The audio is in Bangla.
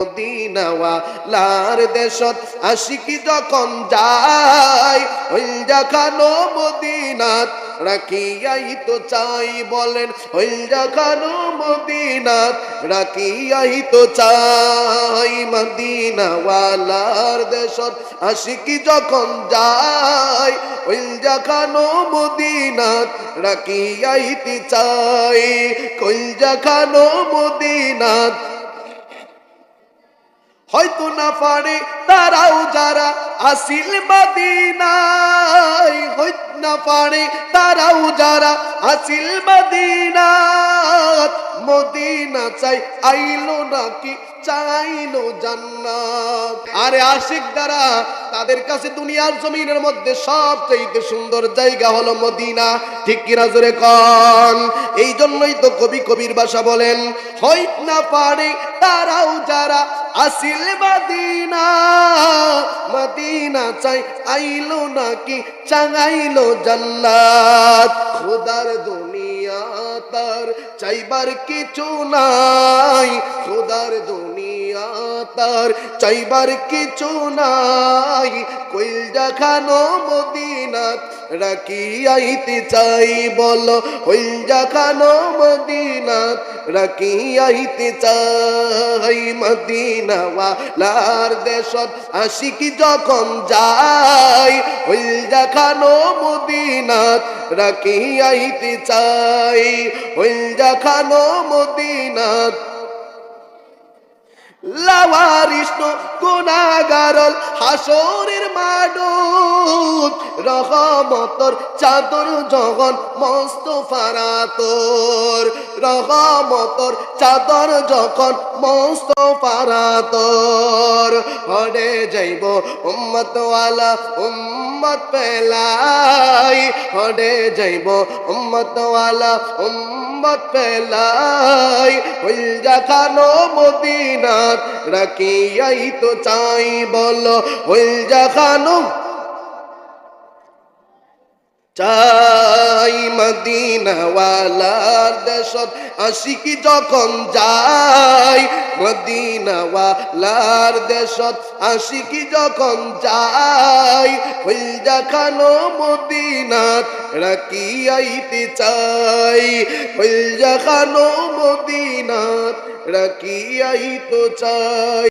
মদিনাওয়ালার দেশত আশিকি যখন যায় হইলজা খানো মদিনাত রাখিয়াই তো চাই বলেন হইলজা খানো মদিনাত রাখিয়াই তো চাই মদিনাওয়ালার দেশত আশিকি যখন যায় হইলজা খানো মদিনাত রাখিয়াই তো চাই কইলজা খানো মদিনাত হয়তো না পারে তারাও যারা আসিল মদিনায় হয়তো না পারে তারাও যারা আসিল মদিনাত মদিনা চাই আইলো নাকি চাইলো জান্নাত। আরে আশিক দ্বারা তাদের কাছে দুনিয়ার জমিনের মধ্যে সবচেয়ে সুন্দর জায়গা হলো মদিনা, ঠিক কিনা জোরে কোন? এই জন্যই তো কবি কবির ভাষা বলেন হইত না পারে তারাও যারা আসিল মদিনা মদিনা চাই আইলো নাকি চাইলো জান্নাত। খোদার দুনিয়া তার চাইবার কিছু নাই, খোদার দুনিয়া তার চাইবার কিছু নাই, কইলজা খানো মদিনাত রাখিয়াইতে চাই বলো কইলজা খানো মদিনাত রাখিয়াইতে চাই। মদিনাওয়ালার দেশত আশিকি যখন যায় কইলজা খানো মদিনাত রাখিয়াইতে চাই কইলজা খানো মদিনাত। লাওয়ারিস গুনাহগারল হাসরের মাডুত রহমতর চাদর যখন মুস্তাফার আতর রহমতর চাদর যখন মুস্তাফার আতর হড়ে যাইব উম্মত ওয়ালা উম্মত পেলাই হড়ে যাইব উম্মত ওয়ালা উম্মত পেলাই কইলজা খানো মদিনাত রাখিয়াই তো চাই বলো কইলজা খানো চাই। মদিনাওয়ালার দেশত আশিকি যখন যায় মদিনাওয়ালার দেশত আশিকি যখন যায় কইলজা খানো মদিনাত রাখিয়াইতে চাই কইলজা খানো মদিনাত রাখিয়াই তো চাই।